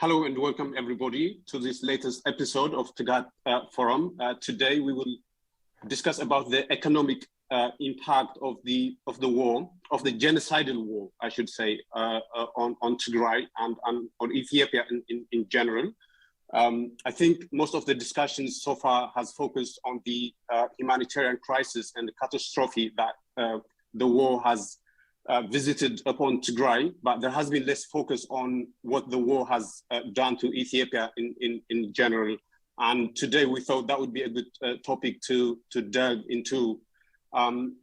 Hello and welcome everybody to this latest episode of Tghat Forum. Today we will discuss about the economic impact of the war, of the genocidal war, I should say, on Tigray and on Ethiopia in general. I think most of the discussions so far has focused on the humanitarian crisis and the catastrophe that the war has visited upon Tigray, but there has been less focus on what the war has done to Ethiopia in general. And today we thought that would be a good topic to delve into.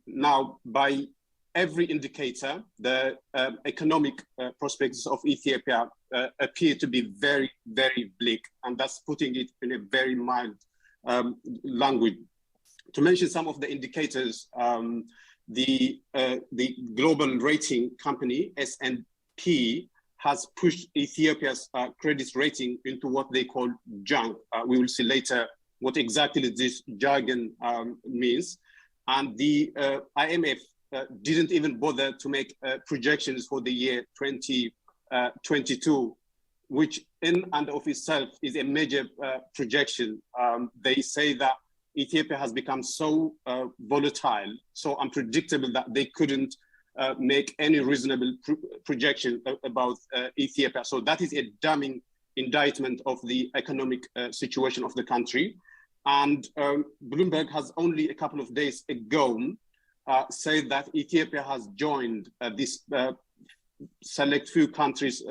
Now, by every indicator, the economic prospects of Ethiopia appear to be very, very bleak, and that's putting it in a very mild language. To mention some of the indicators, the global rating company S&P has pushed Ethiopia's credit rating into what they call junk. We will see later what exactly this jargon means. And the IMF didn't even bother to make projections for the year 2022, which in and of itself is a major projection. They say that Ethiopia has become so volatile, so unpredictable that they couldn't make any reasonable projection about Ethiopia. So that is a damning indictment of the economic situation of the country. And Bloomberg has only a couple of days ago said that Ethiopia has joined this select few countries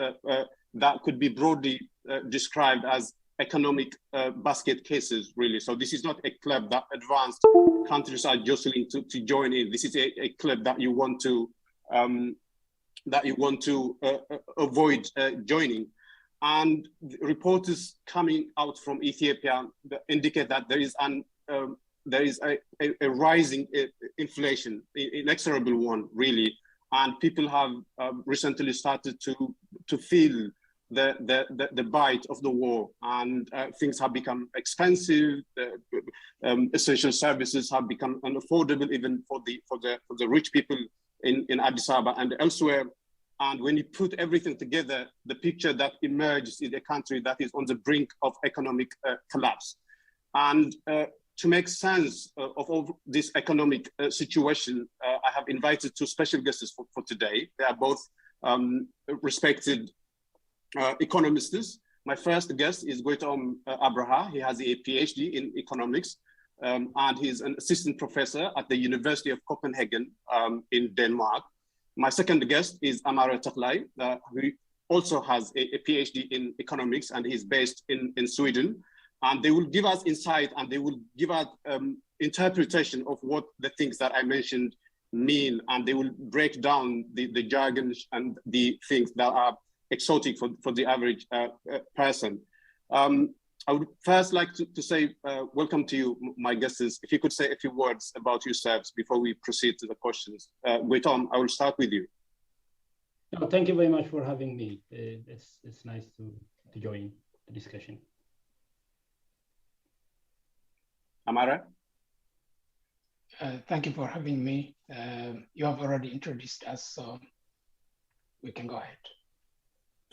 that could be broadly described as economic basket cases, really. So this is not a club that advanced countries are jostling to join in. This is a club that you want to avoid joining. And reporters coming out from Ethiopia indicate that there is a rising inflation, inexorable one, really. And people have recently started to feel the bite of the war, and things have become expensive. Essential services have become unaffordable even for the rich people in Addis Ababa and elsewhere. And when you put everything together, the picture that emerges is a country that is on the brink of economic collapse. And to make sense of all this economic situation, I have invited two special guests for today. They are both respected economists. My first guest is Goytom Abraha. He has a PhD in economics, and he's an assistant professor at the University of Copenhagen in Denmark. My second guest is Amare Teklay, who also has a PhD in economics, and he's based in Sweden. And they will give us insight, and they will give us interpretation of what the things that I mentioned mean, and they will break down the jargon and the things that are exotic for the average person. I would first like to say welcome to you, my guests. If you could say a few words about yourselves before we proceed to the questions. Goytom, I will start with you. No, thank you very much for having me. It's nice to join the discussion. Amare? Thank you for having me. You have already introduced us, so we can go ahead.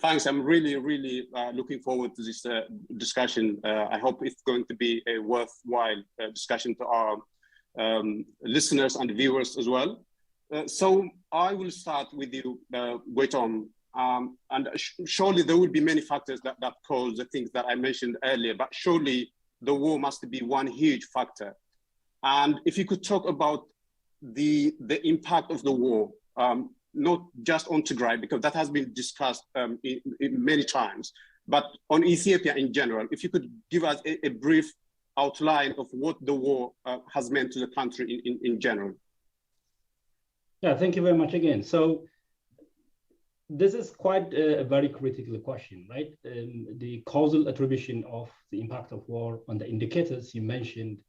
Thanks. I'm really, really looking forward to this discussion. I hope it's going to be a worthwhile discussion to our listeners and viewers as well. So I will start with you, Goytom. And surely there will be many factors that cause the things that I mentioned earlier, but surely the war must be one huge factor. And if you could talk about the impact of the war, not just on Tigray, because that has been discussed in many times, but on Ethiopia in general. If you could give us a brief outline of what the war has meant to the country in general. Yeah, thank you very much again. So this is quite a very critical question, right? The causal attribution of the impact of war on the indicators you mentioned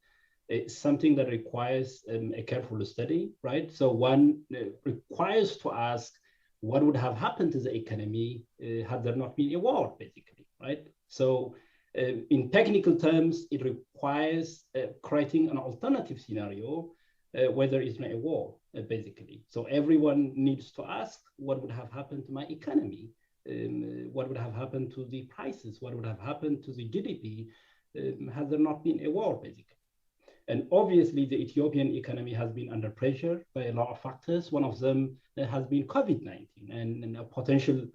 is something that requires a careful study, right? So one requires to ask what would have happened to the economy had there not been a war, basically, right? So in technical terms, it requires creating an alternative scenario where there is not a war, basically. So everyone needs to ask what would have happened to my economy What would have happened to the prices? What would have happened to the GDP had there not been a war, basically? And obviously, the Ethiopian economy has been under pressure by a lot of factors. One of them has been COVID-19 and a potential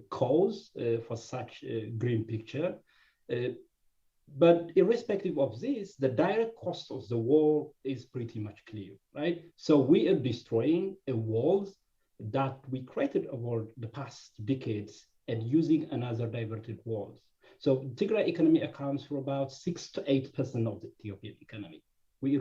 cause for such a grim picture. But irrespective of this, the direct cost of the war is pretty much clear, right? So we are destroying a walls that we created over the past decades and using another diverted walls. So Tigray economy accounts for about 6 to 8% of the Ethiopian economy. We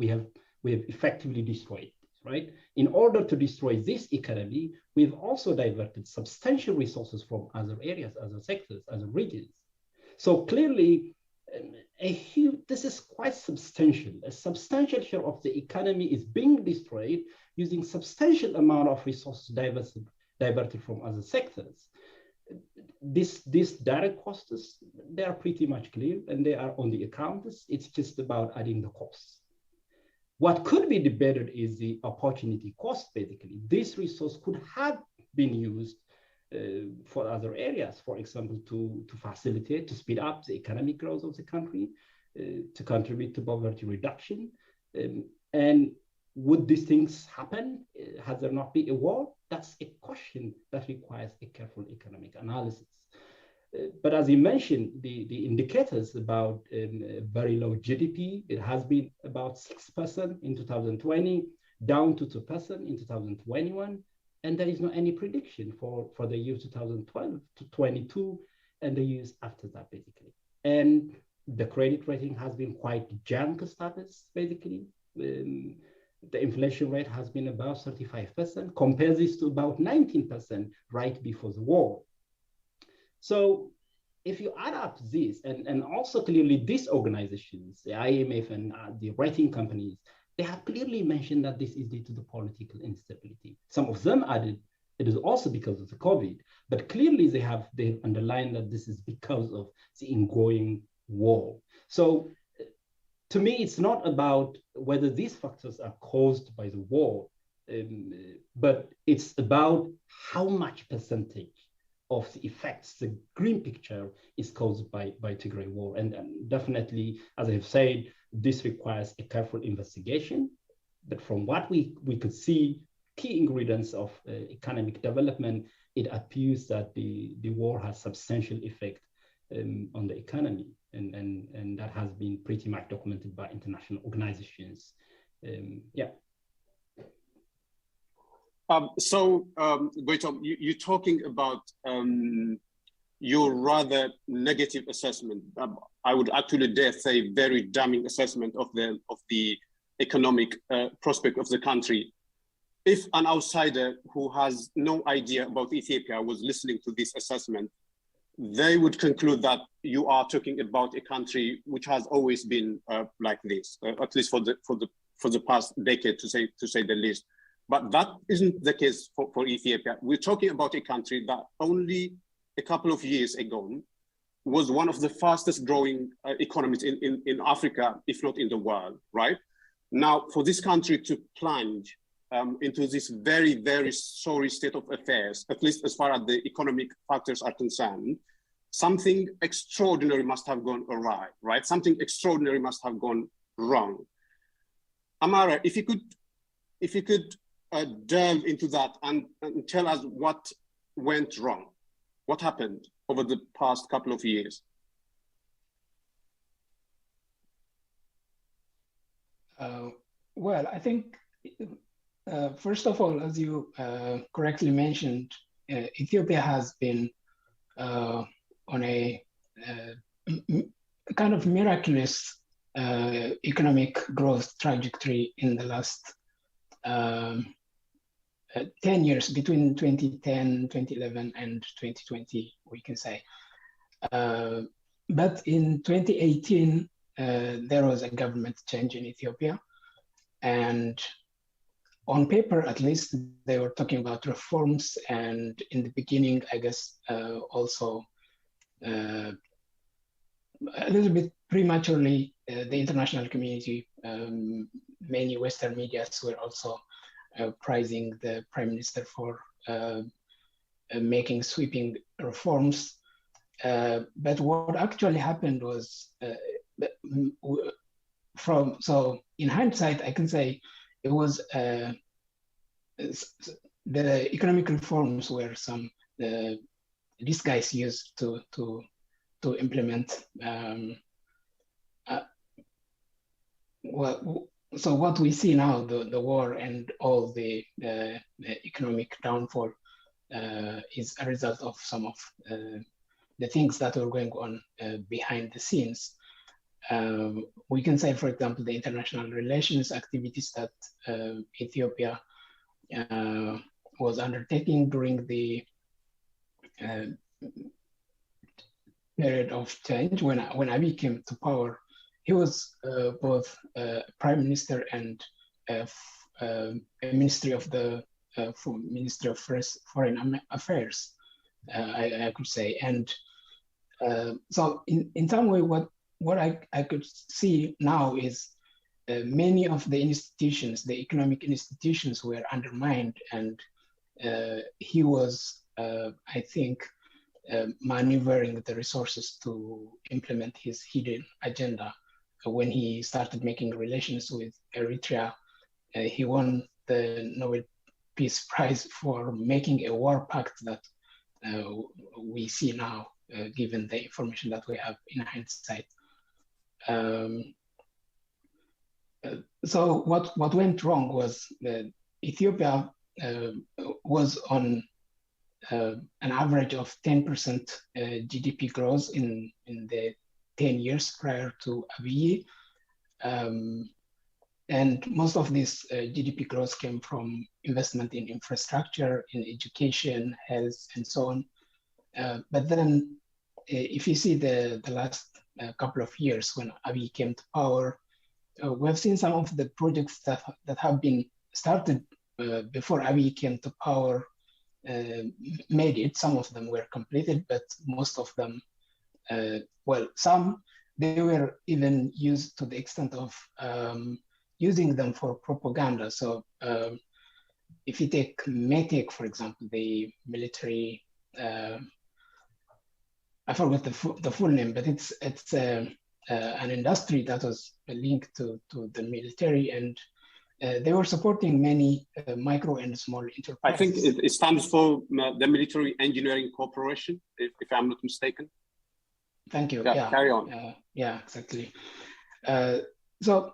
have effectively destroyed this, right? In order to destroy this economy, we've also diverted substantial resources from other areas, other sectors, other regions. So clearly, this is quite substantial. A substantial share of the economy is being destroyed using substantial amount of resources diverted from other sectors. These direct costs, they are pretty much clear and they are on the accounts. It's just about adding the costs. What could be debated is the opportunity cost, basically. This resource could have been used for other areas, for example, to facilitate, to speed up the economic growth of the country, to contribute to poverty reduction. And would these things happen had there not been a war? That's a question that requires a careful economic analysis. But as you mentioned, the indicators about very low GDP, it has been about 6% in 2020, down to 2% in 2021. And there is no any prediction for the year 2012 to 22 and the years after that, basically. And the credit rating has been quite junk status, basically. The inflation rate has been about 35%. Compare this to about 19% right before the war. So if you add up this, and also clearly these organizations, the IMF and the rating companies, they have clearly mentioned that this is due to the political instability. Some of them added it is also because of the COVID, but clearly they have underlined that this is because of the ongoing war. So to me, it's not about whether these factors are caused by the war, but it's about how much percentage of the effects, the green picture, is caused by Tigray war. And definitely, as I've said, this requires a careful investigation. But from what we could see, key ingredients of economic development, it appears that the war has substantial effect on the economy. And that has been pretty much documented by international organizations. Yeah. Goytom, you're talking about your rather negative assessment. I would actually dare say very damning assessment of the economic prospect of the country. If an outsider who has no idea about Ethiopia was listening to this assessment, they would conclude that you are talking about a country which has always been like this, at least for the past decade, to say the least. But that isn't the case for Ethiopia. We're talking about a country that only a couple of years ago was one of the fastest growing economies in Africa, if not in the world, right? Now, for this country to plunge into this very, very sorry state of affairs, at least as far as the economic factors are concerned, something extraordinary must have gone awry, right? Something extraordinary must have gone wrong. Amare, if you could delve into that and tell us what went wrong, what happened over the past couple of years. Well, I think, first of all, as you correctly mentioned, Ethiopia has been on a kind of miraculous economic growth trajectory in the last 10 years, between 2010, 2011, and 2020, we can say. But in 2018, there was a government change in Ethiopia. And on paper, at least, they were talking about reforms. And in the beginning, I guess, also a little bit prematurely, the international community, many Western medias were also praising the prime minister for making sweeping reforms. But what actually happened was, so in hindsight, I can say it was the economic reforms were some these guys used to implement. So what we see now, the war and all the economic downfall is a result of some of the things that were going on behind the scenes. We can say, for example, the international relations activities that Ethiopia was undertaking during the period of change when Abiy came to power. He was both prime minister and Ministry of Foreign Affairs, I could say. And so in some way, what I could see now is many of the institutions, the economic institutions, were undermined, and he was, I think, maneuvering the resources to implement his hidden agenda. When he started making relations with Eritrea, he won the Nobel Peace Prize for making a war pact that we see now, given the information that we have in hindsight. So what went wrong was that Ethiopia was on an average of 10% GDP growth in the 10 years prior to Abiy. And most of this GDP growth came from investment in infrastructure, in education, health, and so on. But then if you see the last couple of years when Abiy came to power, we've seen some of the projects that have been started before Abiy came to power made it. Some of them were completed, but most of them, well, some, they were even used to the extent of using them for propaganda. So if you take METEC, for example, the military, I forgot the full name, but it's an industry that was linked to the military, and they were supporting many micro and small enterprises. I think it stands for the Military Engineering Corporation, if I'm not mistaken. Thank you. Yeah. Carry on. Yeah, exactly. So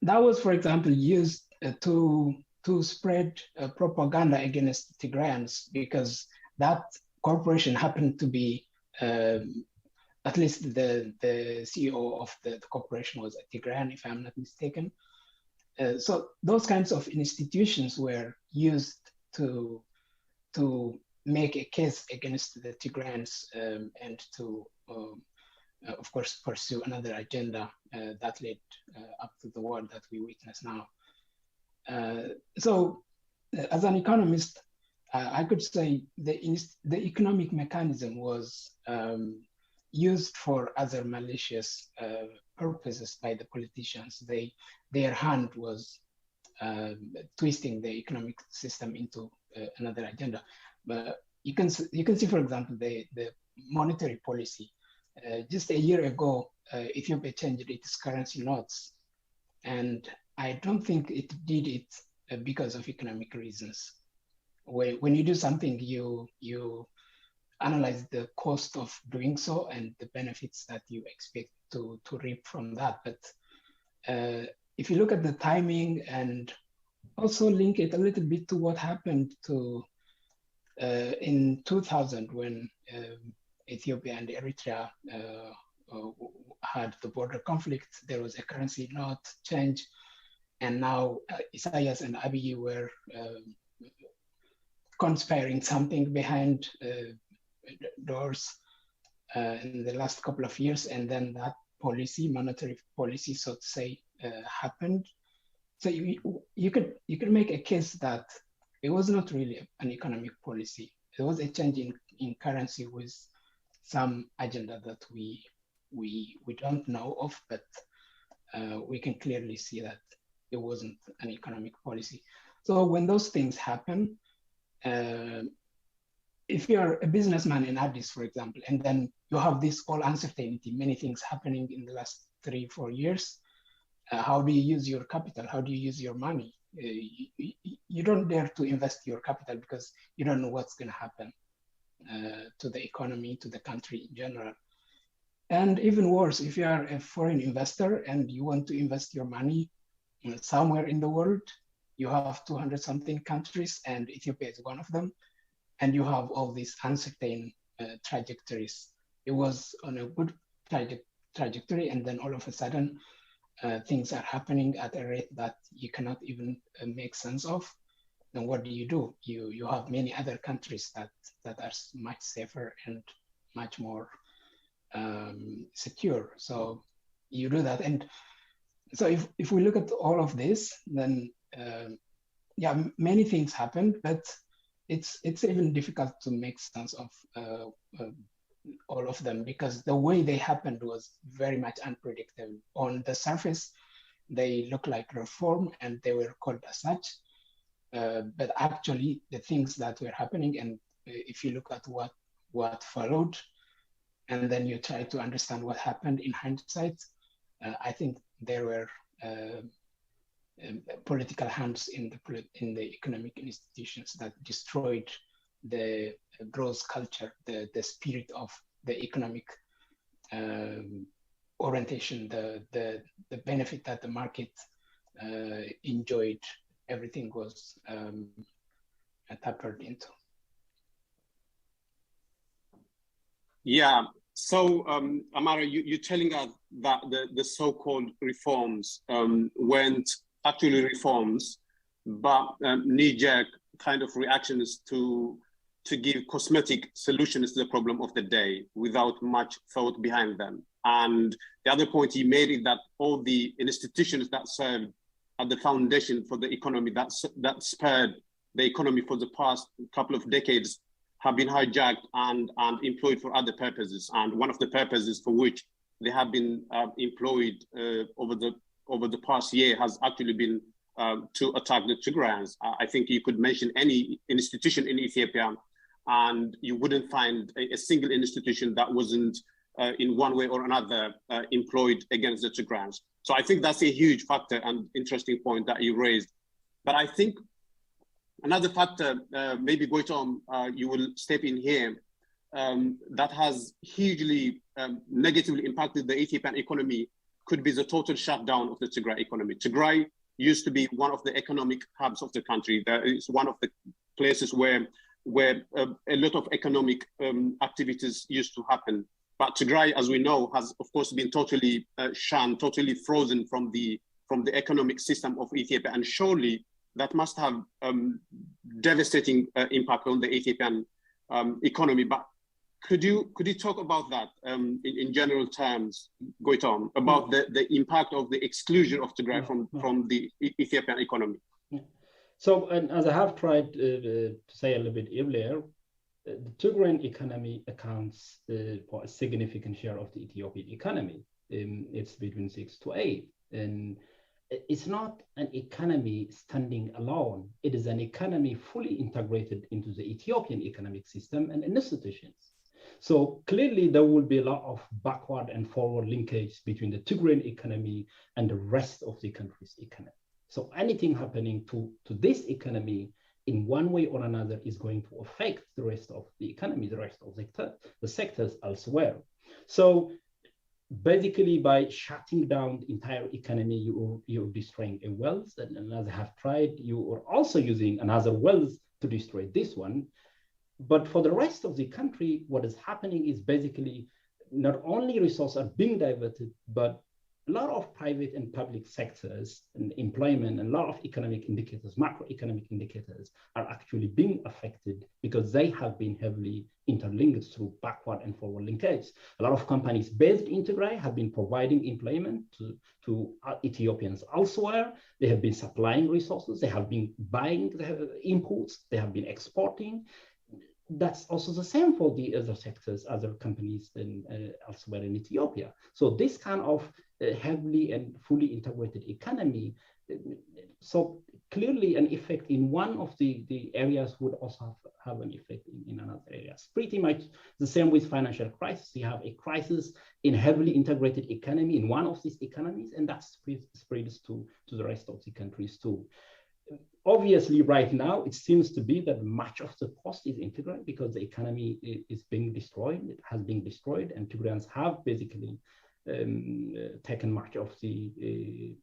that was, for example, used to spread propaganda against Tigrayans, because that corporation happened to be, at least the CEO of the corporation was a Tigrayan, if I'm not mistaken. So those kinds of institutions were used to make a case against the Tigrayans and to, of course, pursue another agenda that led up to the war that we witness now. So as an economist, I could say the economic mechanism was used for other malicious purposes by the politicians. Their hand was twisting the economic system into another agenda. But you can see, for example, the monetary policy. Just a year ago, Ethiopia changed its currency notes, and I don't think it did it because of economic reasons. When you do something, you analyze the cost of doing so and the benefits that you expect to reap from that. But if you look at the timing and also link it a little bit to what happened to in 2000 when Ethiopia and Eritrea had the border conflict, there was a currency note change, and now Isaias and Abiy were conspiring something behind doors in the last couple of years, and then that policy, monetary policy, so to say, happened. So you could make a case that it was not really an economic policy. It was a change in currency with some agenda that we don't know of, but we can clearly see that it wasn't an economic policy. So when those things happen, if you're a businessman in Addis, for example, and then you have this all uncertainty, many things happening in the last 3-4 years, how do you use your capital? How do you use your money? You don't dare to invest your capital because you don't know what's going to happen to the economy, to the country in general. And even worse, if you are a foreign investor and you want to invest your money somewhere in the world, you have 200-something countries and Ethiopia is one of them. And you have all these uncertain trajectories. It was on a good trajectory, and then all of a sudden, things are happening at a rate that you cannot even make sense of. Then what do? You have many other countries that are much safer and much more secure. So you do that. And so if we look at all of this, then yeah, many things happened, but it's even difficult to make sense of all of them because the way they happened was very much unpredictable. On the surface, they look like reform and they were called as such, but actually the things that were happening, and if you look at what followed, and then you try to understand what happened in hindsight, I think there were political hands in the economic institutions that destroyed the growth culture, the spirit of the economic orientation, the benefit that the market enjoyed. Everything was tapered into. Yeah. So, Amare, you're telling us that the so-called reforms weren't actually reforms, but knee-jerk kind of reactions to give cosmetic solutions to the problem of the day without much thought behind them. And the other point he made is that all the institutions that served at the foundation for the economy, that spurred the economy for the past couple of decades, have been hijacked and employed for other purposes. And one of the purposes for which they have been employed over the past year has actually been to attack the Tigrayans. I think you could mention any institution in Ethiopia and you wouldn't find a single institution that wasn't in one way or another employed against the Tigrayans. So I think that's a huge factor and interesting point that you raised. But I think another factor, maybe Goytom, you will step in here, that has hugely negatively impacted the Ethiopian economy could be the total shutdown of the Tigray economy. Tigray used to be one of the economic hubs of the country. It's one of the places where a lot of economic activities used to happen. But Tigray, as we know, has of course been totally shunned, totally frozen from the economic system of Ethiopia, and surely that must have devastating impact on the Ethiopian economy. But could you talk about that in general terms, Goytom, about the impact of the exclusion of Tigray from the Ethiopian economy? Yeah. So, and as I have tried to say a little bit earlier, the Tigrayan economy accounts for a significant share of the Ethiopian economy. It's between 6 to 8, and it's not an economy standing alone. It is an economy fully integrated into the Ethiopian economic system and institutions. So clearly there will be a lot of backward and forward linkage between the Tigrayan economy and the rest of the country's economy. So anything happening to this economy in one way or another is going to affect the rest of the economy, the rest of the sectors elsewhere. So basically by shutting down the entire economy, you're destroying a wealth, and as I have tried, you are also using another wealth to destroy this one. But for the rest of the country, what is happening is basically not only resources are being diverted, but a lot of private and public sectors and employment and a lot of economic indicators, macroeconomic indicators, are actually being affected because they have been heavily interlinked through backward and forward linkage. A lot of companies based in Tigray have been providing employment to Ethiopians elsewhere. They have been supplying resources. They have been buying the inputs. They have been exporting. That's also the same for the other sectors, other companies elsewhere in Ethiopia. So this kind of heavily and fully integrated economy, so clearly an effect in one of the areas would also have an effect in another areas. Pretty much the same with financial crisis. You have a crisis in heavily integrated economy in one of these economies, and that spreads to the rest of the countries too. Obviously, right now, it seems to be that much of the cost is in Tigray because the economy is being destroyed. It has been destroyed, and Tigrayans have basically taken much of the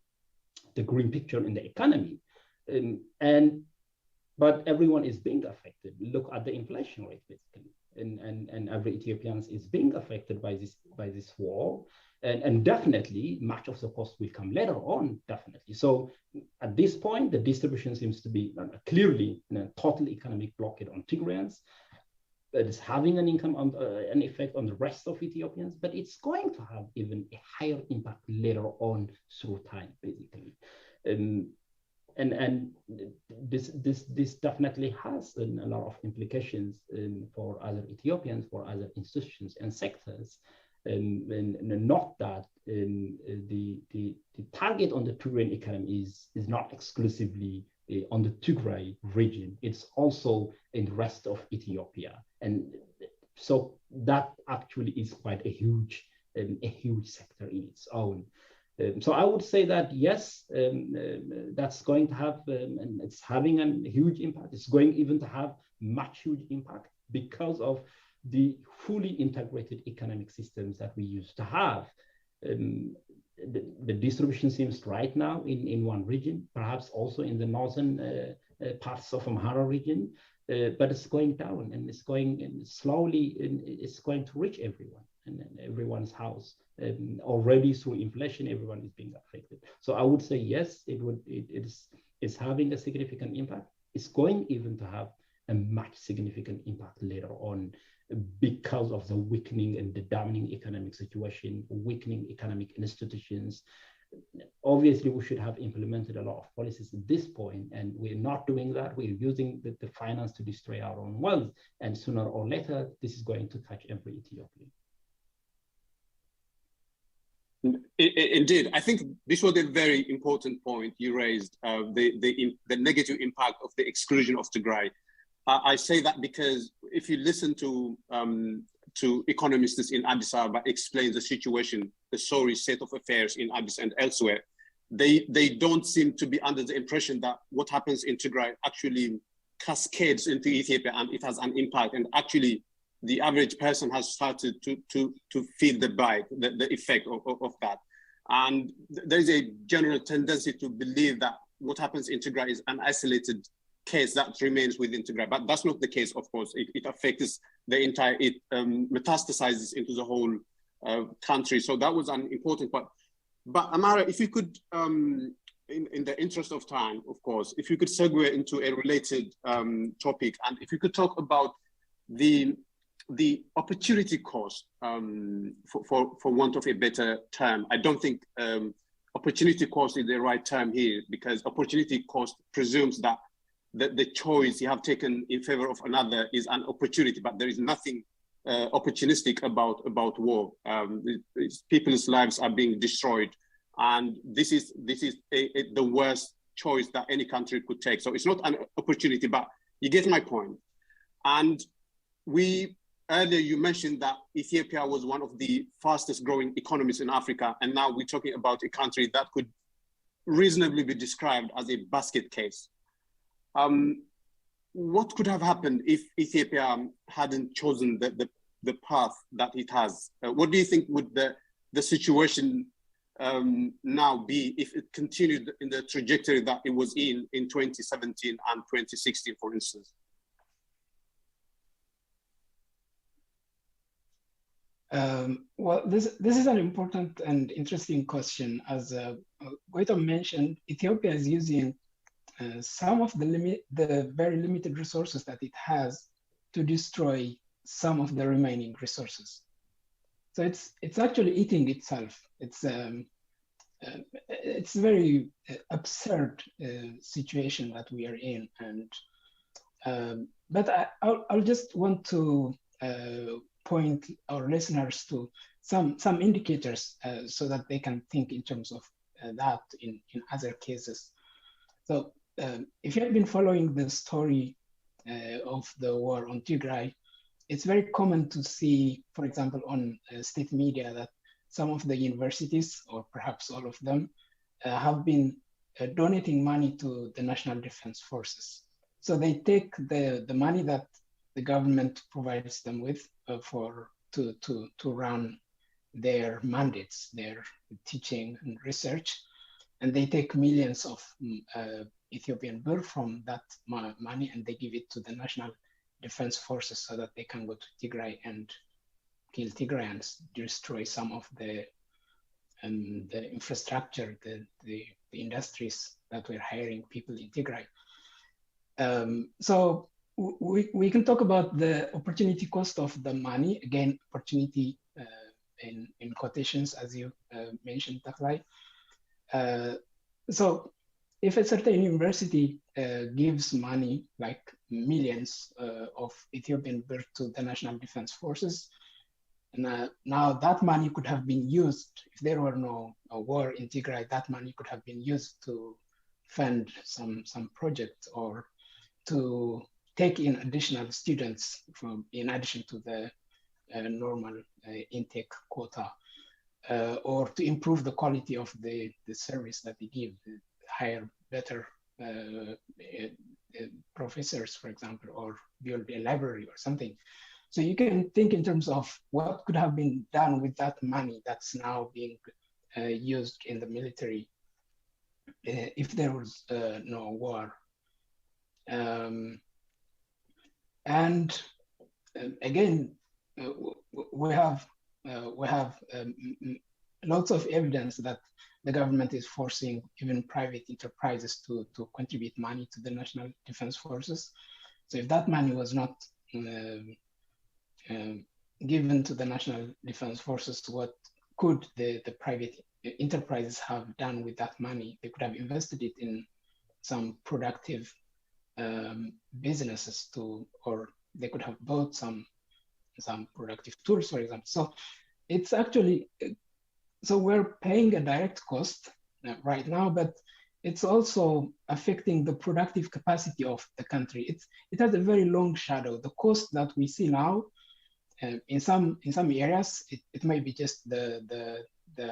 green picture in the economy. But everyone is being affected. Look at the inflation rate, basically. And every Ethiopian is being affected by this war. And definitely, much of the cost will come later on, definitely. So at this point, the distribution seems to be clearly a total economic blockade on Tigrayans. That is having an effect on the rest of Ethiopians, but it's going to have even a higher impact later on through time, basically. And this definitely has a lot of implications for other Ethiopians, for other institutions and sectors. And not that the target on the Tigrayan economy is not exclusively on the Tigray region. It's also in the rest of Ethiopia, and so that actually is quite a huge sector in its own. So I would say that yes, that's going to have, and it's having a huge impact. It's going even to have much huge impact because of the fully integrated economic systems that we used to have. The distribution seems right now in one region, perhaps also in the northern parts of Amhara region, but it's going down and it's going slowly, and it's going to reach everyone and everyone's house. Already through inflation, everyone is being affected. So I would say yes, it's having a significant impact. It's going even to have a much significant impact later on, because of the weakening and the damning economic situation, weakening economic institutions. Obviously, we should have implemented a lot of policies at this point, and we're not doing that. We're using the finance to destroy our own wealth, and sooner or later, this is going to touch every Ethiopian. Indeed, I think this was a very important point you raised, the negative impact of the exclusion of Tigray. I say that because if you listen to economists in Addis Ababa explain the situation, the sorry state of affairs in Addis and elsewhere, they don't seem to be under the impression that what happens in Tigray actually cascades into Ethiopia and it has an impact. And actually, the average person has started to feel the bite, the effect of that. And there's a general tendency to believe that what happens in Tigray is an isolated case that remains within Tigray, but that's not the case, of course. It affects the entire, it metastasizes into the whole country. So that was an important part. But Amare, if you could, in the interest of time, of course, if you could segue into a related topic, and if you could talk about the opportunity cost, for want of a better term. I don't think opportunity cost is the right term here, because opportunity cost presumes that the choice you have taken in favor of another is an opportunity, but there is nothing opportunistic about war. People's lives are being destroyed, and this is the worst choice that any country could take. So it's not an opportunity, but you get my point. And earlier you mentioned that Ethiopia was one of the fastest growing economies in Africa, and now we're talking about a country that could reasonably be described as a basket case. What could have happened if Ethiopia hadn't chosen the path that it has? What do you think would the situation now be if it continued in the trajectory that it was in 2017 and 2016, for instance? Well, this is an important and interesting question. As Goytom mentioned, Ethiopia is using some of the very limited resources that it has to destroy some of the remaining resources. So it's actually eating itself. It's a very absurd situation that we are in. And but I'll just want to point our listeners to some indicators so that they can think in terms of that in other cases. So if you have been following the story of the war on Tigray, it's very common to see, for example, on state media that some of the universities, or perhaps all of them, have been donating money to the National Defense Forces. So they take the money that the government provides them with to run their mandates, their teaching and research, and they take millions of Ethiopian birr from that money and they give it to the National Defense Forces so that they can go to Tigray and kill Tigrayans, destroy some of the infrastructure, the industries that were hiring people in Tigray. So we can talk about the opportunity cost of the money. Again, opportunity in quotations, as you mentioned, Teklay. So if a certain university gives money, like millions of Ethiopian birr to the National Defense Forces, and now that money could have been used, if there were no war in Tigray, that money could have been used to fund some projects or to take in additional students in addition to the normal intake quota, or to improve the quality of the service that they give, hire better professors, for example, or build a library or something. So you can think in terms of what could have been done with that money that's now being used in the military if there was no war. And again, we have lots of evidence that the government is forcing even private enterprises to contribute money to the National Defense Forces. So if that money was not given to the National Defense Forces, what could the private enterprises have done with that money? They could have invested it in some productive businesses or they could have bought some productive tools, for example. So it's actually, so we're paying a direct cost right now, but it's also affecting the productive capacity of the country. It has a very long shadow. The cost that we see now, in some areas, it may be just the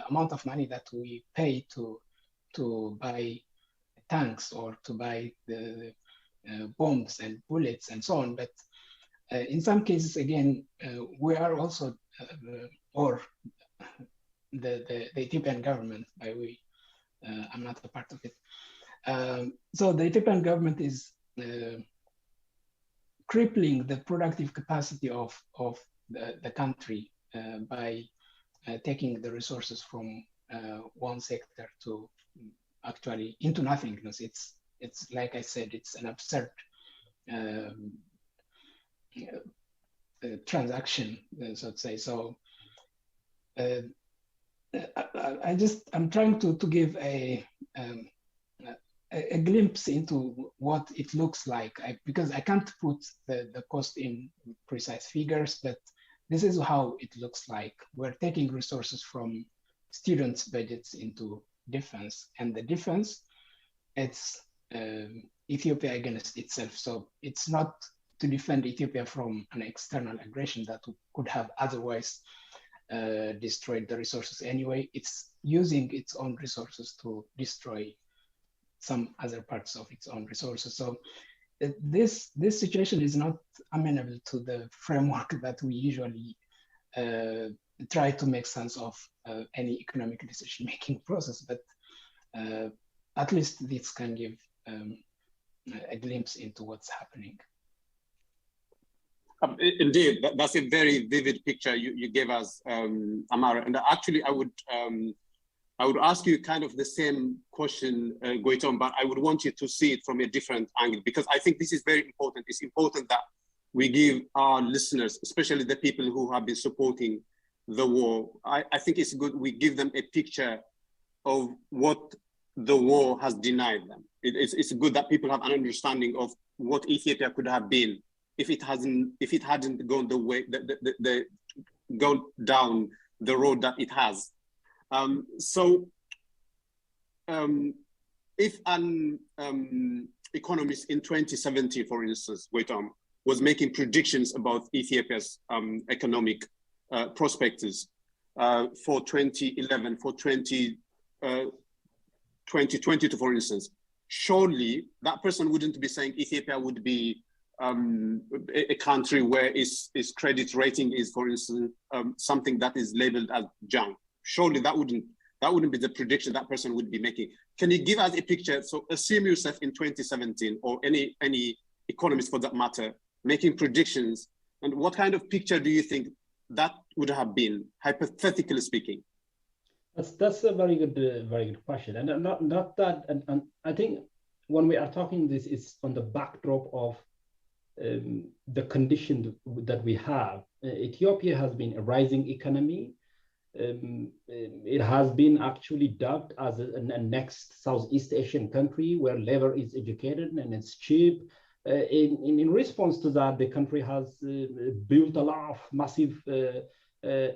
amount of money that we pay to buy tanks or to buy the bombs and bullets and so on. But in some cases, again, we are also, or the Ethiopian government, by we, I'm not a part of it. So the Ethiopian government is crippling the productive capacity of the country by taking the resources from one sector to actually into nothingness. It's like I said, it's an absurd transaction, so to say. So I'm trying to give a glimpse into what it looks like, because I can't put the cost in precise figures, but this is how it looks like. We're taking resources from students' budgets into defense, and the defense, it's Ethiopia against itself. So it's not to defend Ethiopia from an external aggression that could have otherwise destroyed the resources anyway. It's using its own resources to destroy some other parts of its own resources. So this situation is not amenable to the framework that we usually try to make sense of any economic decision-making process, but at least this can give a glimpse into what's happening. Indeed, that's a very vivid picture you gave us, Amare. And actually, I would ask you kind of the same question, Goytom, but I would want you to see it from a different angle, because I think this is very important. It's important that we give our listeners, especially the people who have been supporting the war, I think it's good we give them a picture of what the war has denied them. It's good that people have an understanding of what Ethiopia could have been if it hadn't gone the way, gone down the road that it has. if an economist in 2017, for instance, Goytom, was making predictions about Ethiopia's economic prospects for 2011, for 2022, for instance, surely that person wouldn't be saying Ethiopia would be a country where its credit rating is, for instance, something that is labeled as junk. Surely that wouldn't be the prediction that person would be making. Can you give us a picture? So assume yourself in 2017, or any economist for that matter, making predictions, and what kind of picture do you think that would have been, hypothetically speaking? That's a very good question, and not that. And I think when we are talking this, is on the backdrop of the condition that we have. Ethiopia has been a rising economy. It has been actually dubbed as a next Southeast Asian country where labor is educated and it's cheap. In response to that, the country has built a lot of massive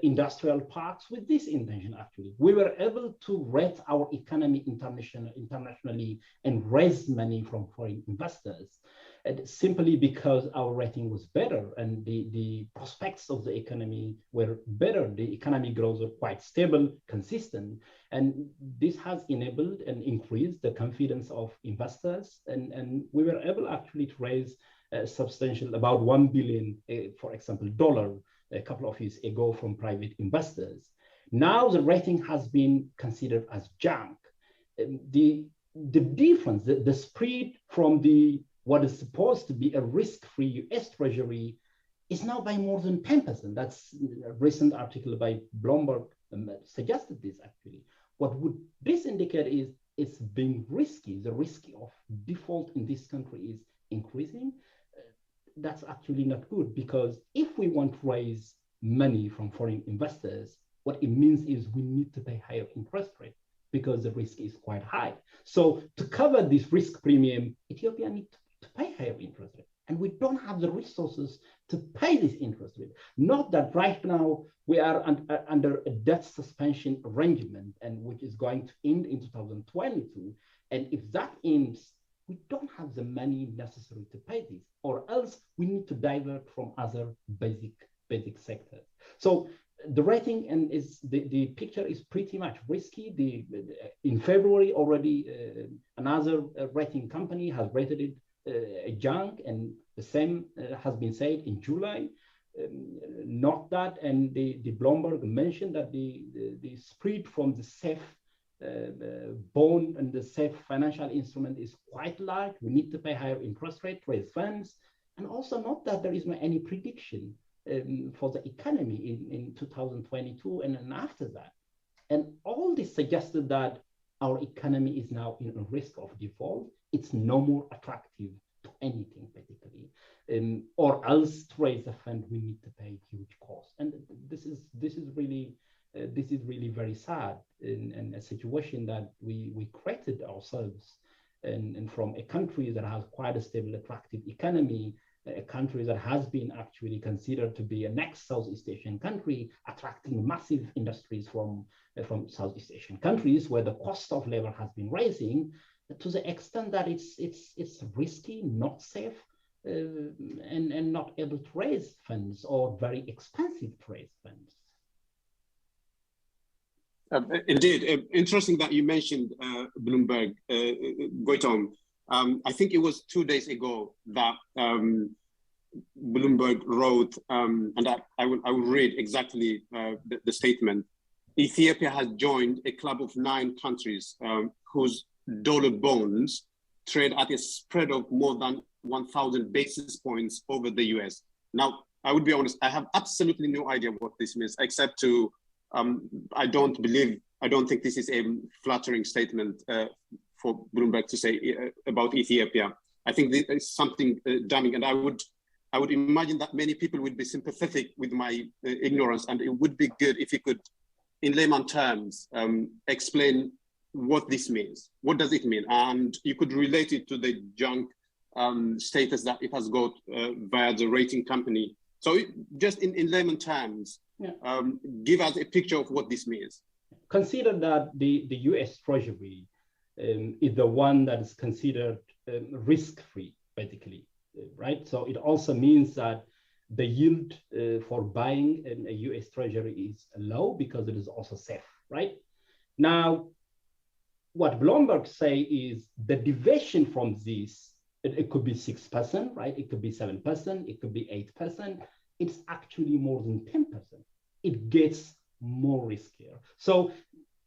industrial parks with this intention. Actually, we were able to rate our economy internationally and raise money from foreign investors, and simply because our rating was better and the prospects of the economy were better. The economy growth was quite stable, consistent, and this has enabled and increased the confidence of investors, and we were able actually to raise substantial, about $1 billion, for example, dollar a couple of years ago from private investors. Now the rating has been considered as junk. The difference, the spread from what is supposed to be a risk-free US Treasury is now by more than 10%. That's a recent article by Bloomberg suggested this actually. What would this indicate is it's being risky. The risk of default in this country is increasing. That's actually not good, because if we want to raise money from foreign investors, what it means is we need to pay higher interest rate because the risk is quite high. So to cover this risk premium, Ethiopia needs to pay higher interest rate, and we don't have the resources to pay this interest rate. Not that right now we are under a debt suspension arrangement, and which is going to end in 2022, and if that ends, we don't have the money necessary to pay this, or else we need to divert from other basic sectors. So the rating and the picture is pretty much risky. In February already, another rating company has rated it a junk, and the same has been said in July. Not that, and the Bloomberg mentioned that the spread from the safe bond and the safe financial instrument is quite large. We need to pay higher interest rate, raise funds, and also not that there is no any prediction for the economy in 2022 and then after that. And all this suggested that our economy is now in a risk of default. It's no more attractive to anything basically, or else to raise a fund we need to pay huge costs. And this is really very sad in a situation that we created ourselves, and from a country that has quite a stable, attractive economy, a country that has been actually considered to be a next Southeast Asian country, attracting massive industries from Southeast Asian countries where the cost of labor has been rising to the extent that it's risky, not safe, and not able to raise funds, or very expensive to raise funds. Indeed, interesting that you mentioned Bloomberg, Goytom. I think it was 2 days ago that Bloomberg wrote, and I will read exactly the statement. Ethiopia has joined a club of 9 countries whose dollar bonds trade at a spread of more than 1,000 basis points over the US. Now, I would be honest, I have absolutely no idea what this means, except to I don't think this is a flattering statement for Bloomberg to say about Ethiopia. I think this is something damning, and I would imagine that many people would be sympathetic with my ignorance, and it would be good if you could, in layman terms, explain what this means. What does it mean? And you could relate it to the junk status that it has got via the rating company. So just in layman terms, give us a picture of what this means. Consider that the US Treasury is the one that is considered risk-free, basically, right? So it also means that the yield for buying a US Treasury is low because it is also safe, right? Now, what Bloomberg say is the deviation from this, it could be 6%, right? It could be 7%, it could be 8%. It's actually more than 10%. It gets more riskier. So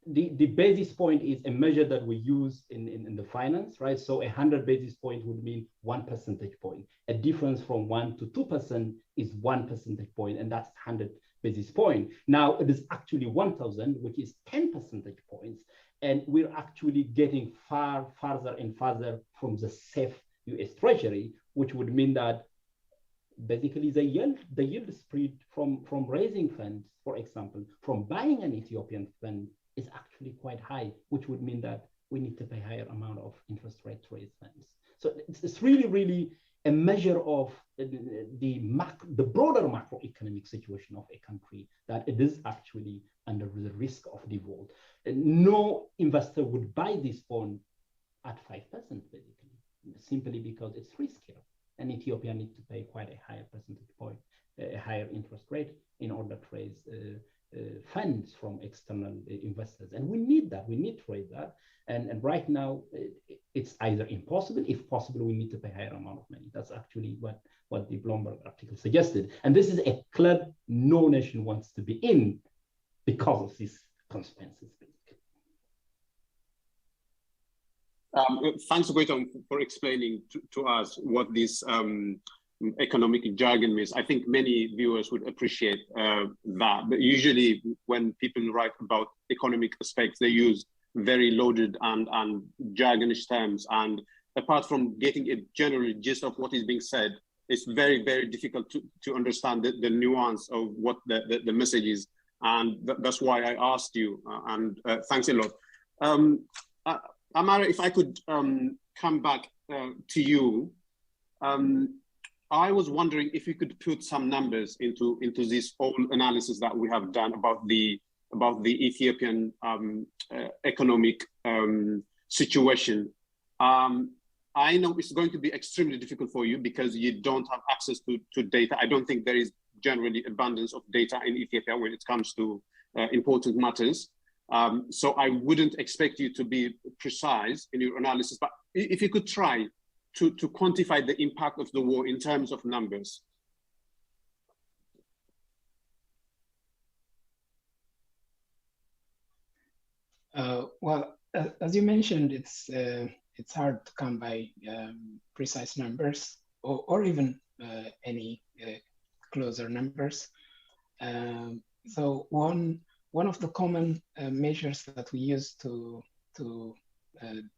the basis point is a measure that we use in the finance, right? So 100 basis points would mean 1 percentage point. A difference from 1 to 2% is 1 percentage point, and that's 100 basis point. Now it is actually 1,000, which is 10 percentage points. And we're actually getting farther and farther from the safe US Treasury, which would mean that basically the yield spread from raising funds, for example, from buying an Ethiopian fund is actually quite high, which would mean that we need to pay higher amount of interest rate to raise funds. So it's really, really a measure of the broader macroeconomic situation of a country, that it is actually under the risk of default. No investor would buy this bond at 5%, basically, simply because it's riskier. And Ethiopia needs to pay quite a higher percentage point, a higher interest rate in order to raise funds from external investors. And we need that, we need to raise that. And right now, it's either impossible. If possible, we need to pay a higher amount of money. That's actually what the Bloomberg article suggested. And this is a club no nation wants to be in because of these consequences. Thanks, Goytom, for explaining to us what this economic jargon means. I think many viewers would appreciate that. But usually when people write about economic aspects, they use very loaded and jargonish terms. And apart from getting a general gist of what is being said, it's very, very difficult to understand the nuance of what the message is. And that's why I asked you, and thanks a lot. Amare, if I could come back to you, I was wondering if you could put some numbers into this whole analysis that we have done about the Ethiopian economic situation. I know it's going to be extremely difficult for you because you don't have access to data. I don't think there is generally abundance of data in Ethiopia when it comes to important matters. So I wouldn't expect you to be precise in your analysis, but if you could try to quantify the impact of the war in terms of numbers. Well, as you mentioned, it's hard to come by precise numbers or even any closer numbers. So one of the common measures that we use to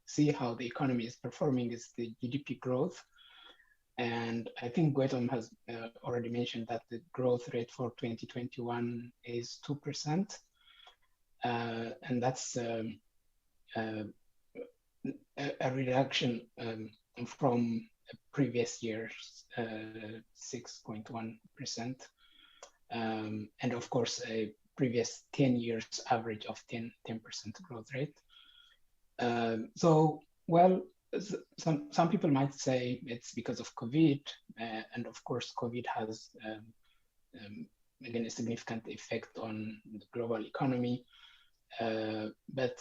see how the economy is performing is the GDP growth. And I think Goytom has already mentioned that the growth rate for 2021 is 2%. And that's a reduction from previous year's 6.1%. And of course, a previous 10 years average of 10% growth rate. So, well, some people might say it's because of COVID, and of course, COVID has again a significant effect on the global economy. But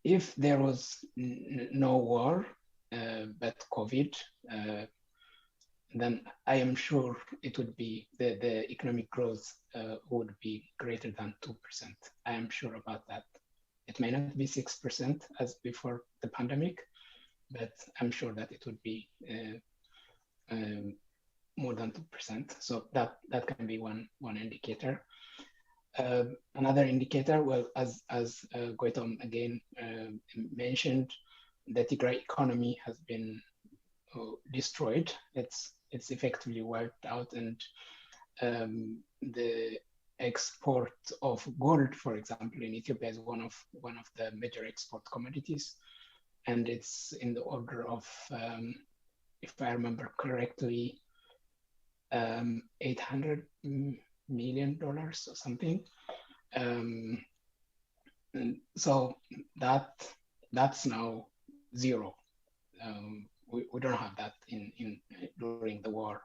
if there was no war, but COVID, then I am sure it would be the economic growth would be greater than 2%. I am sure about that. It may not be 6% as before the pandemic, but I'm sure that it would be more than 2%. So that can be one indicator. Another indicator, well, as Goytom again mentioned, the Tigray economy has been destroyed. It's effectively wiped out, and the export of gold, for example, in Ethiopia is one of the major export commodities, and it's in the order of, if I remember correctly, $800 million or something. And so that's now zero. We don't have that in during the war.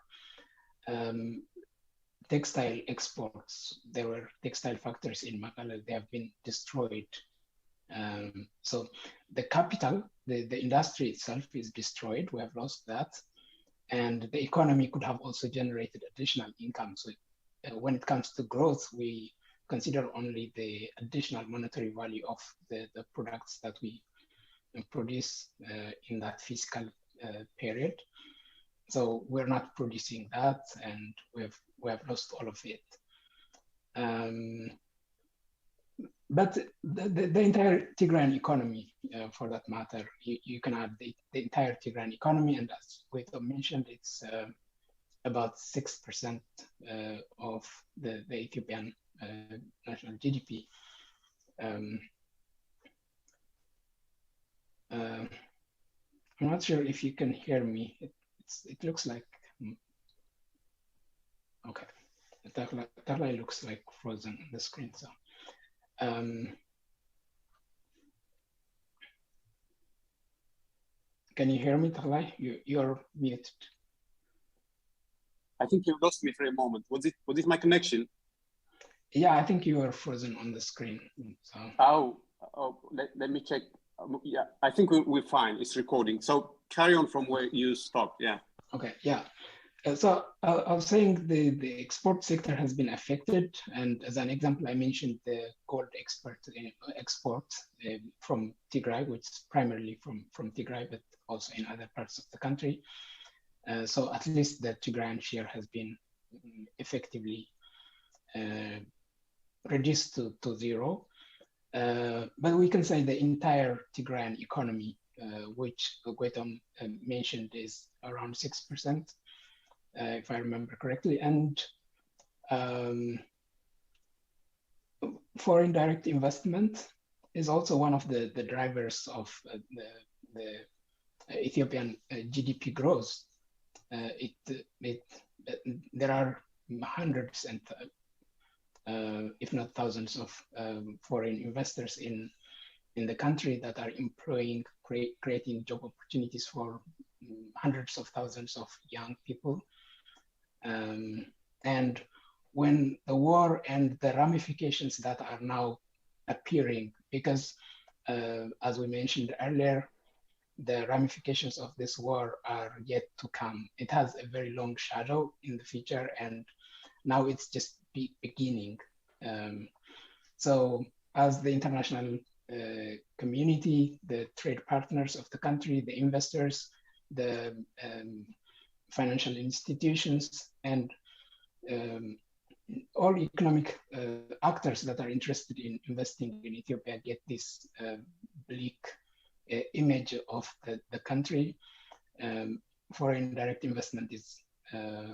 Textile exports, there were textile factories in Makala, they have been destroyed. So the capital, the industry itself is destroyed, we have lost that. And the economy could have also generated additional income. So when it comes to growth, we consider only the additional monetary value of the products that we produce in that fiscal period. So we're not producing that, and we have lost all of it. But the entire Tigrayan economy, for that matter, you can add the entire Tigrayan economy, and as Goytom mentioned, it's about 6% of the Ethiopian national GDP. I'm not sure if you can hear me. It looks like, okay. Teklay looks like frozen on the screen. So, can you hear me, Teklay? You're muted. I think you lost me for a moment. Was it my connection? Yeah, I think you were frozen on the screen. So. Oh, let me check. Yeah, I think we're fine. It's recording. So carry on from where you stopped. Yeah. Okay. Yeah. So I was saying the export sector has been affected, and as an example, I mentioned the gold export from Tigray, which is primarily from Tigray, but also in other parts of the country. So at least the Tigrayan share has been effectively reduced to zero. But we can say the entire Tigrayan economy, which Goytom mentioned, is around 6%, if I remember correctly. And foreign direct investment is also one of the drivers of the Ethiopian GDP growth. There are hundreds and if not thousands of foreign investors in the country that are employing, creating job opportunities for hundreds of thousands of young people. And when the war and the ramifications that are now appearing, because as we mentioned earlier, the ramifications of this war are yet to come. It has a very long shadow in the future, and now it's just beginning. So as the international community, the trade partners of the country, the investors, the financial institutions, and all economic actors that are interested in investing in Ethiopia get this bleak image of the country. Foreign direct investment is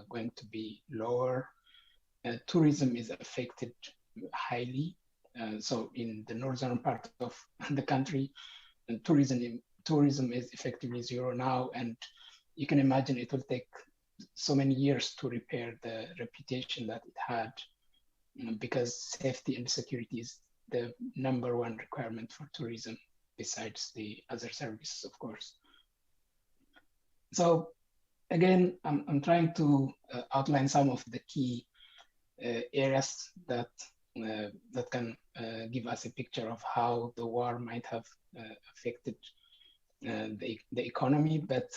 going to be lower. Tourism is affected highly. So in the northern part of the country, and tourism is effectively zero now, and you can imagine it will take so many years to repair the reputation that it had, because safety and security is the #1 requirement for tourism, besides the other services, of course. So again, I'm trying to outline some of the key areas that can give us a picture of how the war might have affected the economy, but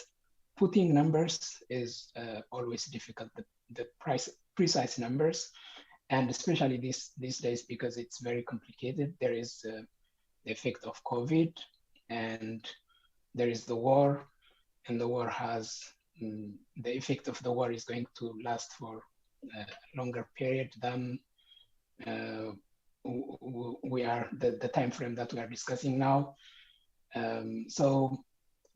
putting numbers is always difficult, the precise numbers, and especially these days, because it's very complicated. There is the effect of COVID, and there is the war, and the war has, the effect of the war is going to last for a longer period than we are, the time frame that we are discussing now. So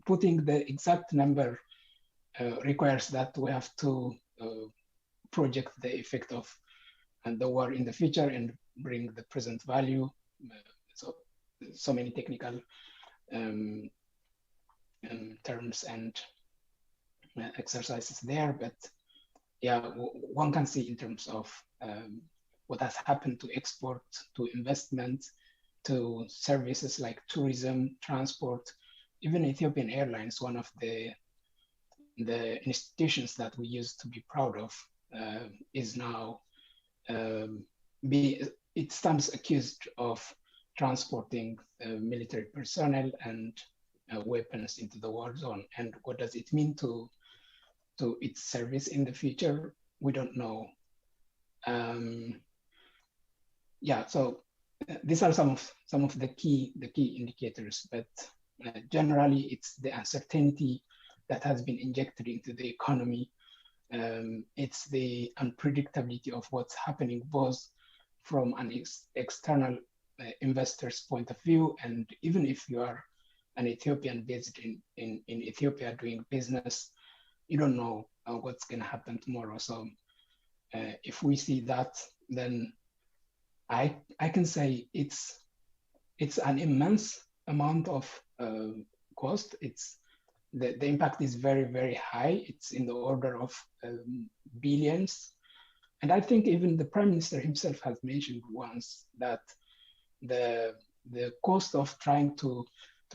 putting the exact number requires that we have to project the effect of the war in the future and bring the present value. So many technical terms and exercises there, but yeah, one can see in terms of what has happened to export, to investment, to services like tourism, transport, even Ethiopian Airlines, one of the institutions that we used to be proud of, is now it stands accused of transporting military personnel and weapons into the war zone. And what does it mean to its service in the future? We don't know. Yeah, so these are some of the key indicators, but generally it's the uncertainty that has been injected into the economy. It's the unpredictability of what's happening, both from an external investor's point of view, and even if you are an Ethiopian based in Ethiopia doing business, you don't know what's going to happen tomorrow. So if we see that, then I can say it's an immense amount of cost. It's the impact is very, very high. It's in the order of billions. And I think even the Prime Minister himself has mentioned once that the cost of trying to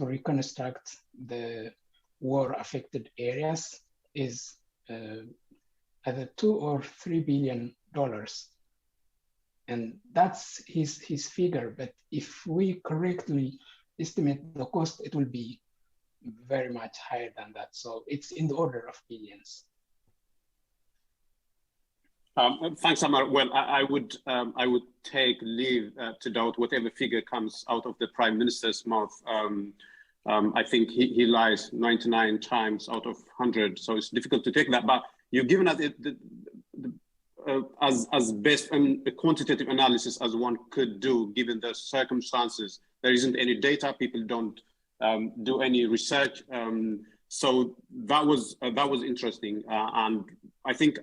reconstruct the war-affected areas is either $2 or $3 billion. And that's his figure. But if we correctly estimate the cost, it will be very much higher than that. So it's in the order of billions. Thanks, Amar. Well, I would take leave to doubt whatever figure comes out of the Prime Minister's mouth. I think he lies 99 times out of 100, so it's difficult to take that. But you've given us as best a quantitative analysis as one could do, given the circumstances. There isn't any data. People don't do any research. So that was interesting, and I think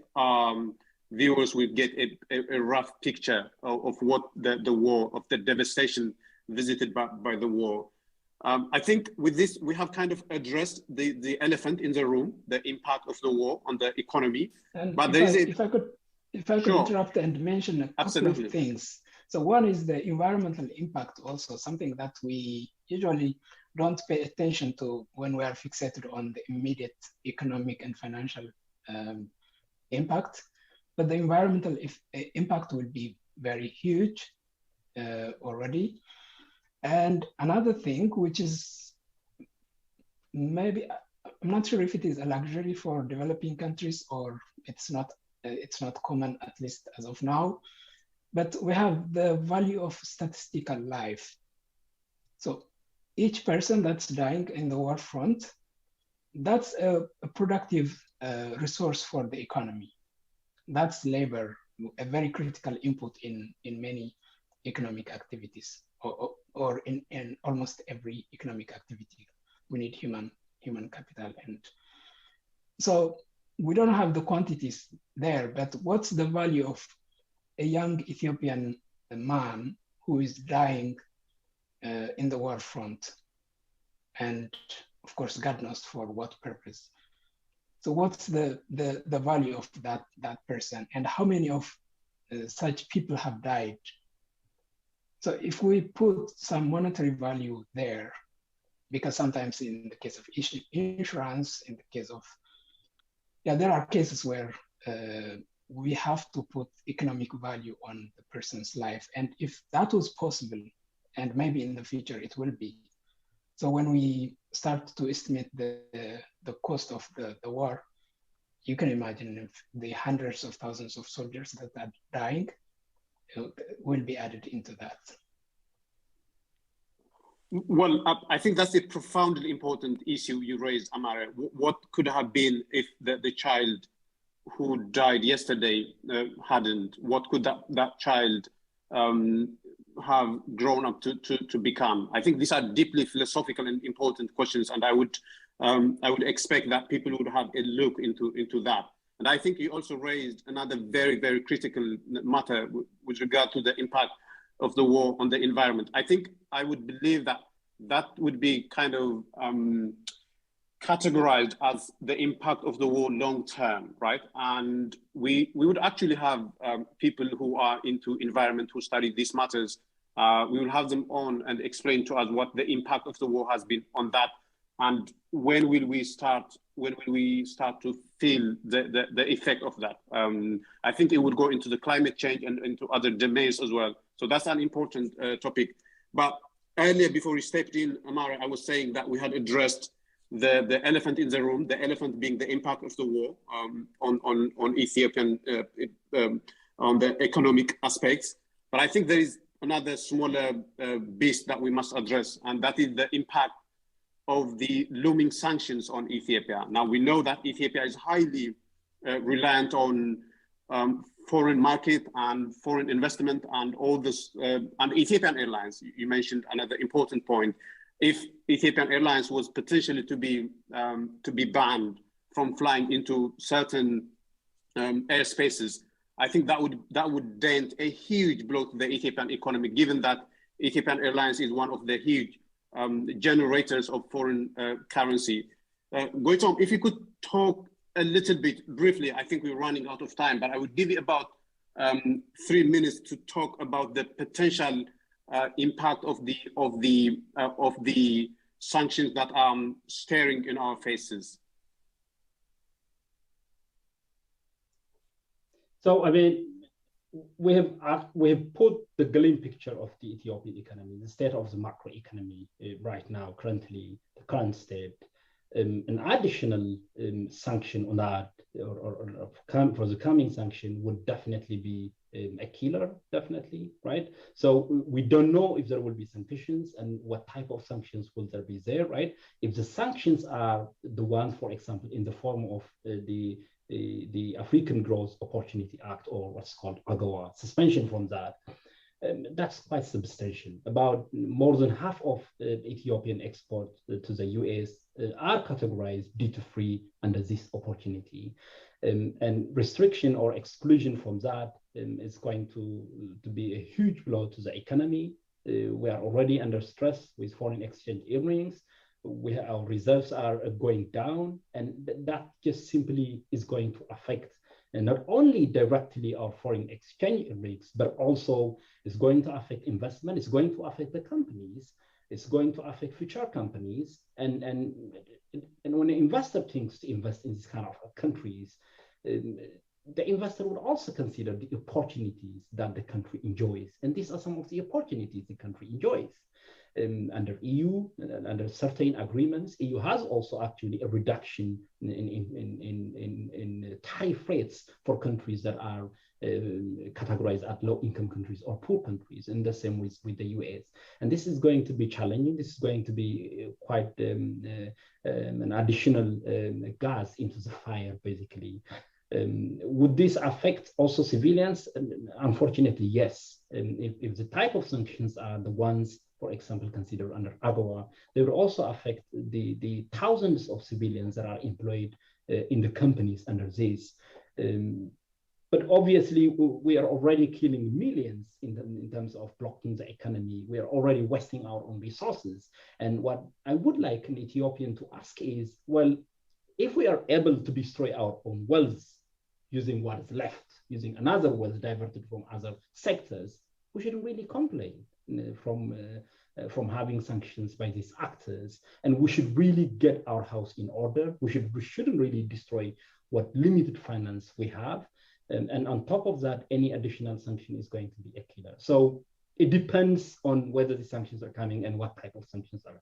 viewers will get a rough picture of what the war, of the devastation visited by the war. I think with this, we have kind of addressed the elephant in the room, the impact of the war on the economy. And but if I could sure. interrupt and mention a couple Absolutely. of things. So one is the environmental impact, also something that we usually don't pay attention to when we are fixated on the immediate economic and financial impact. But the environmental impact will be very huge already. And another thing, which is maybe, I'm not sure if it is a luxury for developing countries or it's not common, at least as of now, but we have the value of statistical life. So each person that's dying in the war front, that's a productive resource for the economy. That's labor, a very critical input in many economic activities, or in almost every economic activity. We need human capital. And so we don't have the quantities there, but what's the value of a young Ethiopian man who is dying in the war front? And of course, God knows for what purpose. So what's the value of that person, and how many of such people have died? So if we put some monetary value there, because sometimes in the case of insurance, in the case of, there are cases where we have to put economic value on the person's life. And if that was possible, and maybe in the future it will be, so when we start to estimate the cost of the war, you can imagine if the hundreds of thousands of soldiers that are dying will be added into that. Well, I think that's a profoundly important issue you raised, Amare. What could have been if the child who died yesterday hadn't? What could that child have grown up to become? I think these are deeply philosophical and important questions, and I would expect that people would have a look into that. And I think you also raised another very, very critical matter with regard to the impact of the war on the environment. I think I would believe that would be kind of categorized as the impact of the war long term, right? And we would actually have people who are into environment, who study these matters, We will have them on and explain to us what the impact of the war has been on that, and when will we start to feel the effect of that. I think it would go into the climate change and into other domains as well. So that's an important topic. But earlier, before we stepped in, Amare, I was saying that we had addressed the elephant in the room, the elephant being the impact of the war on Ethiopian, on the economic aspects. But I think there is another smaller beast that we must address, and that is the impact of the looming sanctions on Ethiopia. Now, we know that Ethiopia is highly reliant on foreign market and foreign investment and all this, and Ethiopian Airlines. You mentioned another important point. If Ethiopian Airlines was potentially to be banned from flying into certain airspaces, I think that would dent a huge blow to the Ethiopian economy, given that Ethiopian Airlines is one of the huge generators of foreign currency. Goytom, if you could talk a little bit briefly, I think we're running out of time, but I would give you about 3 minutes to talk about the potential impact of the sanctions that are staring in our faces. So, I mean, we have put the gleam picture of the Ethiopian economy, the state of the macroeconomy right now, currently, the current state. An additional sanction on that, or for the coming sanction, would definitely be a killer, definitely, right? So we don't know if there will be sanctions and what type of sanctions will there be there, right? If the sanctions are the ones, for example, in the form of the African Growth Opportunity Act, or what's called AGOA, suspension from that, that's quite substantial. About more than half of Ethiopian exports to the US are categorized duty-free under this opportunity. And restriction or exclusion from that is going to be a huge blow to the economy. We are already under stress with foreign exchange earnings. Our reserves are going down, and that just simply is going to affect not only directly our foreign exchange risks, but also it's going to affect investment, it's going to affect the companies, it's going to affect future companies. And when an investor thinks to invest in these kind of countries, the investor would also consider the opportunities that the country enjoys. And these are some of the opportunities the country enjoys. Under EU, under certain agreements, EU has also actually a reduction in tariff rates for countries that are categorized as low-income countries or poor countries, and the same with the US. And this is going to be challenging. This is going to be quite an additional gas into the fire, basically. Would this affect also civilians? Unfortunately, yes. If the type of sanctions are the ones, for example, considered under AGOA, they will also affect the thousands of civilians that are employed in the companies under this. But obviously, we are already killing millions in terms of blocking the economy. We are already wasting our own resources. And what I would like an Ethiopian to ask is, well, if we are able to destroy our own wealth using what is left, using another wealth diverted from other sectors, we shouldn't really complain from having sanctions by these actors, and we should really get our house in order. We shouldn't really destroy what limited finance we have, and on top of that, any additional sanction is going to be a killer. So it depends on whether the sanctions are coming and what type of sanctions are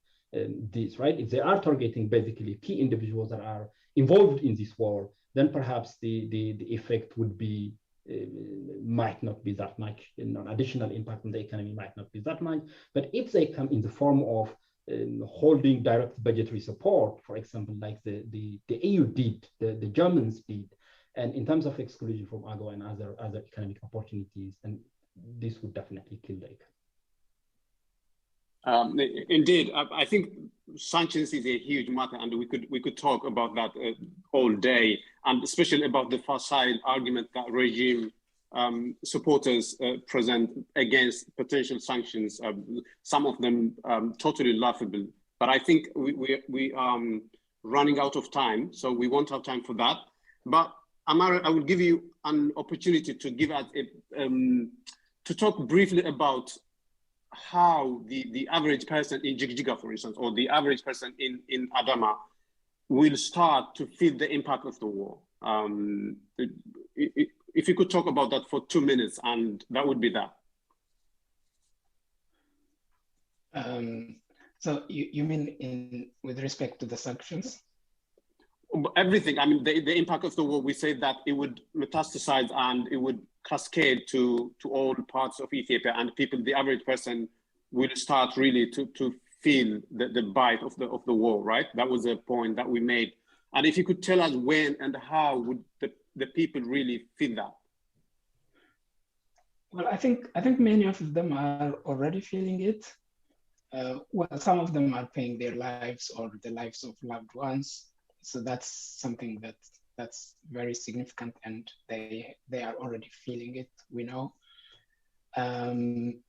these, right? If they are targeting basically key individuals that are involved in this war, then perhaps the effect would be might not be that much. Additional impact on the economy might not be that much. But if they come in the form of holding direct budgetary support, for example, like the EU did, the Germans did, and in terms of exclusion from AGOA and other economic opportunities, and this would definitely kill the economy. Indeed, I think sanctions is a huge matter, and we could talk about that all day, and especially about the facile argument that regime supporters present against potential sanctions. Some of them totally laughable. But I think we are running out of time, so we won't have time for that. But Amare, I will give you an opportunity to give us to talk briefly about how the average person in Jigjiga, for instance, or the average person in Adama will start to feel the impact of the war. If you could talk about that for 2 minutes, and that would be that. So you mean with respect to the sanctions? Everything. I mean, the impact of the war, we say that it would metastasize and it would cascade to all parts of Ethiopia, and people, the average person, will start really to feel the bite of the war, right? That was a point that we made. And if you could tell us when and how would the people really feel that? Well, I think many of them are already feeling it. Well, some of them are paying their lives or the lives of loved ones. So that's something that's very significant, and they are already feeling it, we know. And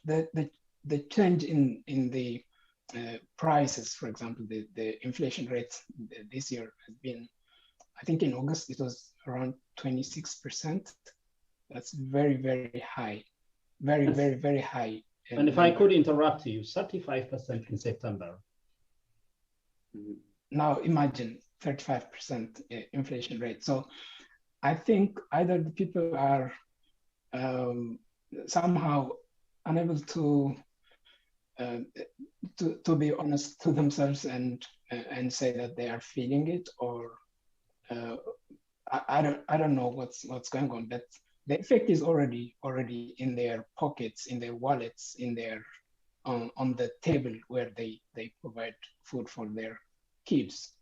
the change in the prices, for example, the inflation rate this year has been, I think in August, it was around 26%. That's very, very high, very high. And if I could interrupt you, 35% in September. Now imagine 35% inflation rate. So I think either the people are somehow unable to be honest to themselves and say that they are feeling it, or I don't know what's going on, but the effect is already in their pockets, in their wallets, in their on the table where they provide food for their kids.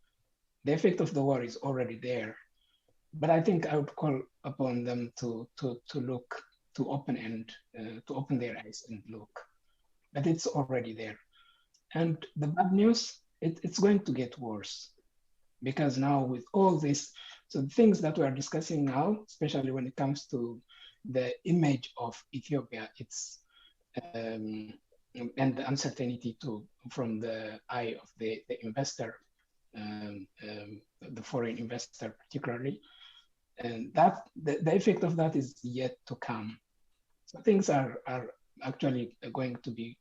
The effect of the war is already there, but I think I would call upon them to look, to open their eyes and look. But it's already there, and the bad news, it's going to get worse, because now with all this, so the things that we are discussing now, especially when it comes to the image of Ethiopia, it's and the uncertainty from the eye of the investor, the foreign investor particularly, and that the effect of that is yet to come. So things are actually going to be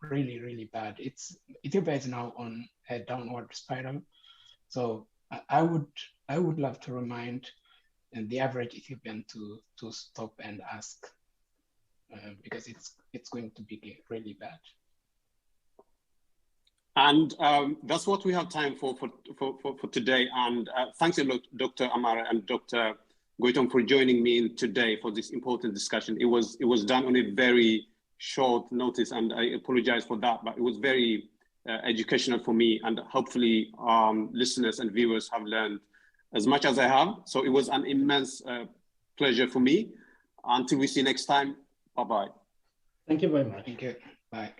really, really bad. Ethiopia is now on a downward spiral. So I would love to remind the average Ethiopian to stop and ask, because it's going to be really bad. And that's what we have time for today. And thanks a lot, Dr. Amare and Dr. Goytom, for joining me today for this important discussion. It was done on a very short notice, and I apologize for that, but it was very educational for me, and hopefully listeners and viewers have learned as much as I have. So it was an immense pleasure for me. Until we see you next time, bye-bye. Thank you very much. Thank you. Bye.